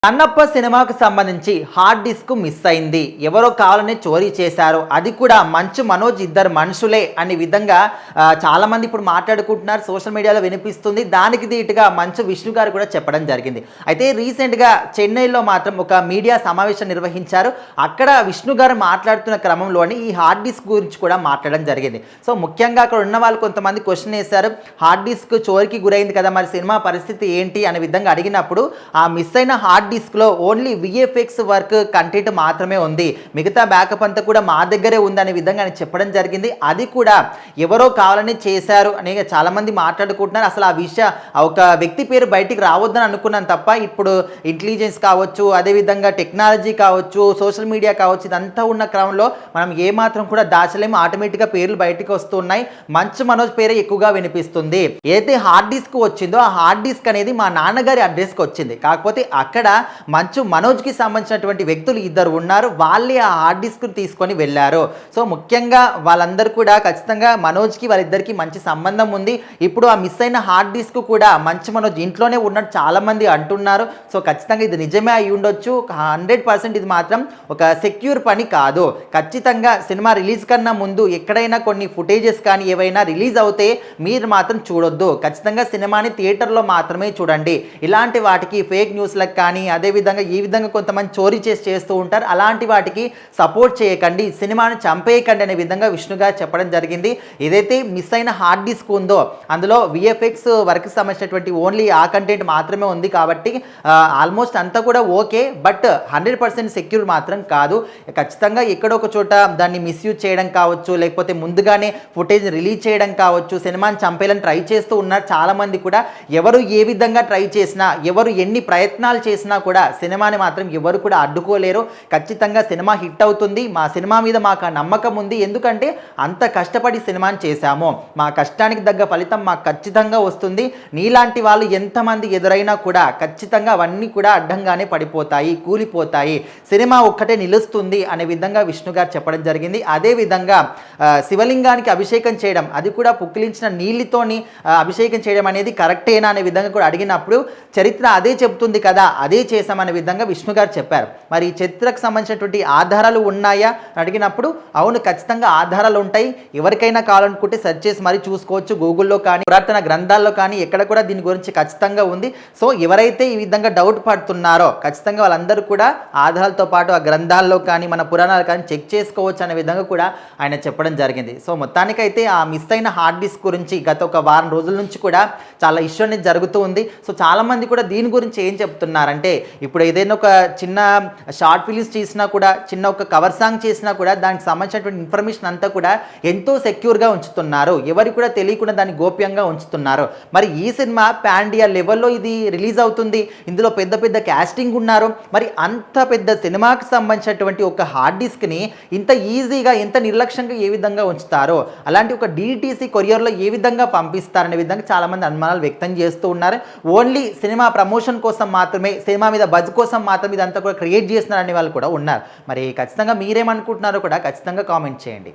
కన్నప్ప సినిమాకు సంబంధించి hard disk miss అయింది. ఎవరో కావాలని చోరీ చేశారు. అది కూడా మంచు మనోజ్ ఇద్దరు మనుషులే అనే విధంగా చాలా మంది ఇప్పుడు మాట్లాడుకుంటున్నారు. సోషల్ మీడియాలో వినిపిస్తుంది. దానికి దీటుగా మంచు విష్ణు గారు కూడా చెప్పడం జరిగింది. అయితే రీసెంట్గా చెన్నైలో మాత్రం ఒక మీడియా సమావేశం నిర్వహించారు. అక్కడ విష్ణు గారు మాట్లాడుతున్న క్రమంలోని ఈ హార్డ్ డిస్క్ గురించి కూడా మాట్లాడడం జరిగింది. సో ముఖ్యంగా అక్కడ ఉన్న వాళ్ళు కొంతమంది క్వశ్చన్ వేశారు. హార్డ్ డిస్క్ చోరీకి గురైంది కదా, మరి సినిమా పరిస్థితి ఏంటి అనే విధంగా అడిగినప్పుడు ఆ మిస్ అయిన హార్డ్ డిస్క్లో ఓన్లీ విఎఫ్ఎక్స్ వర్క్ కంటెంట్ మాత్రమే ఉంది, మిగతా బ్యాకప్ అంతా కూడా మా దగ్గరే ఉందనే విధంగా ఆయన చెప్పడం జరిగింది. అది కూడా ఎవరో కావాలని చేశారు అని చాలామంది మాట్లాడుకుంటున్నారు. అసలు ఆ విషయం ఒక వ్యక్తి పేరు బయటికి రావద్దని అనుకున్నాను తప్ప ఇప్పుడు ఇంటెలిజెన్స్ కావచ్చు, అదేవిధంగా టెక్నాలజీ కావచ్చు, సోషల్ మీడియా కావచ్చు, ఇదంతా ఉన్న క్రమంలో మనం ఏమాత్రం కూడా దాచలేము. ఆటోమేటిక్గా పేర్లు బయటికి వస్తున్నాయి. మంచు మనోజ్ పేరే ఎక్కువగా వినిపిస్తుంది. ఏదైతే హార్డ్ డిస్క్ వచ్చిందో ఆ హార్డ్ డిస్క్ అనేది మా నాన్నగారి అడ్రస్కి వచ్చింది. కాకపోతే అక్కడ మంచు మనోజ్కి సంబంధించినటువంటి వ్యక్తులు ఇద్దరు ఉన్నారు. వాళ్ళే ఆ హార్డ్ డిస్క్ని తీసుకొని వెళ్ళారు. సో ముఖ్యంగా వాళ్ళందరూ కూడా ఖచ్చితంగా మనోజ్కి వాళ్ళిద్దరికి మంచి సంబంధం ఉంది. ఇప్పుడు ఆ మిస్ అయిన హార్డ్ డిస్క్ కూడా మంచు మనోజ్ ఇంట్లోనే ఉన్నట్టు చాలామంది అంటున్నారు. సో ఖచ్చితంగా ఇది నిజమే అయి ఉండొచ్చు. 100% ఇది మాత్రం ఒక సెక్యూర్ పని కాదు. ఖచ్చితంగా సినిమా రిలీజ్ కన్నా ముందు ఎక్కడైనా కొన్ని ఫుటేజెస్ కానీ ఏవైనా రిలీజ్ అవుతే మీరు మాత్రం చూడొద్దు. ఖచ్చితంగా సినిమాని థియేటర్లో మాత్రమే చూడండి. ఇలాంటి వాటికి ఫేక్ న్యూస్లకు కానీ అదేవిధంగా ఈ విధంగా కొంతమంది చోరీ చేస్తూ ఉంటారు. అలాంటి వాటికి సపోర్ట్ చేయకండి, సినిమాను చంపేయకండి అనే విధంగా విష్ణు గారు చెప్పడం జరిగింది. ఏదైతే మిస్ అయిన హార్డ్ డిస్క్ ఉందో అందులో విఎఫ్ఎక్స్ వర్క్కి సంబంధించినటువంటి ఓన్లీ ఆ కంటెంట్ మాత్రమే ఉంది కాబట్టి ఆల్మోస్ట్ అంతా కూడా ఓకే. బట్ 100% సెక్యూర్ మాత్రం కాదు. ఖచ్చితంగా ఎక్కడో ఒక చోట దాన్ని మిస్యూజ్ చేయడం కావచ్చు, లేకపోతే ముందుగానే ఫుటేజ్ రిలీజ్ చేయడం కావచ్చు, సినిమాని చంపేయాలని ట్రై చేస్తూ ఉన్నారు చాలామంది కూడా. ఎవరు ఏ విధంగా ట్రై చేసినా, ఎవరు ఎన్ని ప్రయత్నాలు చేసినా కూడా సినిమాని మాత్రం ఎవరు కూడా అడ్డుకోలేరు. ఖచ్చితంగా సినిమా హిట్ అవుతుంది. మా సినిమా మీద మాకు ఆ నమ్మకం ఉంది. ఎందుకంటే అంత కష్టపడి సినిమాని చేశాము. మా కష్టానికి తగ్గ ఫలితం మాకు ఖచ్చితంగా వస్తుంది. నీలాంటి వాళ్ళు ఎంతమంది ఎదురైనా కూడా ఖచ్చితంగా అవన్నీ కూడా అడ్డంగానే పడిపోతాయి, కూలిపోతాయి. సినిమా ఒక్కటే నిలుస్తుంది అనే విధంగా విష్ణు గారు చెప్పడం జరిగింది. అదేవిధంగా శివలింగానికి అభిషేకం చేయడం, అది కూడా పుక్కిలించిన నీళ్ళతోని అభిషేకం చేయడం అనేది కరెక్టేనా అనే విధంగా కూడా అడిగినప్పుడు చరిత్ర అదే చెబుతుంది కదా, అదే చేశామనే విధంగా విష్ణు గారు చెప్పారు. మరి ఈ చరిత్రకు సంబంధించినటువంటి ఆధారాలు ఉన్నాయా అని అడిగినప్పుడు అవును, ఖచ్చితంగా ఆధారాలు ఉంటాయి. ఎవరికైనా కావాలనుకుంటే సెర్చ్ చేసి మరీ చూసుకోవచ్చు. గూగుల్లో కానీ పురాతన గ్రంథాల్లో కానీ ఎక్కడ కూడా దీని గురించి ఖచ్చితంగా ఉంది. సో ఎవరైతే ఈ విధంగా డౌట్ పడుతున్నారో ఖచ్చితంగా వాళ్ళందరూ కూడా ఆధారాలతో పాటు ఆ గ్రంథాల్లో కానీ మన పురాణాలు కానీ చెక్ చేసుకోవచ్చు అనే విధంగా కూడా ఆయన చెప్పడం జరిగింది. సో మొత్తానికైతే ఆ మిస్ అయిన హార్డ్ డిస్క్ గురించి గత ఒక వారం రోజుల నుంచి కూడా చాలా ఇష్యూ అనేది జరుగుతూ ఉంది. సో చాలామంది కూడా దీని గురించి ఏం చెప్తున్నారంటే, ఇప్పుడు ఏదైనా ఒక చిన్న షార్ట్ ఫిలిమ్స్ చేసినా కూడా, చిన్న ఒక కవర్ సాంగ్ చేసినా కూడా దానికి సంబంధించినటువంటి ఇన్ఫర్మేషన్ అంతా కూడా ఎంతో సెక్యూర్గా ఉంచుతున్నారు. ఎవరికి కూడా తెలియకుండా దాన్ని గోప్యంగా ఉంచుతున్నారు. మరి ఈ సినిమా పాండియా లెవెల్లో ఇది రిలీజ్ అవుతుంది. ఇందులో పెద్ద పెద్ద క్యాస్టింగ్ ఉన్నారు. మరి అంత పెద్ద సినిమాకి సంబంధించినటువంటి ఒక హార్డ్ డిస్క్ని ఇంత ఈజీగా, ఎంత నిర్లక్ష్యంగా ఏ విధంగా ఉంచుతారో, అలాంటి ఒక డిటిసి కొరియర్లో ఏ విధంగా పంపిస్తారనే విధంగా చాలామంది అనుమానాలు వ్యక్తం చేస్తూ ఉన్నారు. ఓన్లీ సినిమా ప్రమోషన్ కోసం మాత్రమే, సినిమా మీద బజ్ కోసం మాత్రమే ఇదంతా కూడా క్రియేట్ చేస్తున్నారనే వాళ్ళు కూడా ఉన్నారు. మరి ఖచ్చితంగా మీరేమనుకుంటున్నారో కూడా ఖచ్చితంగా కామెంట్ చేయండి.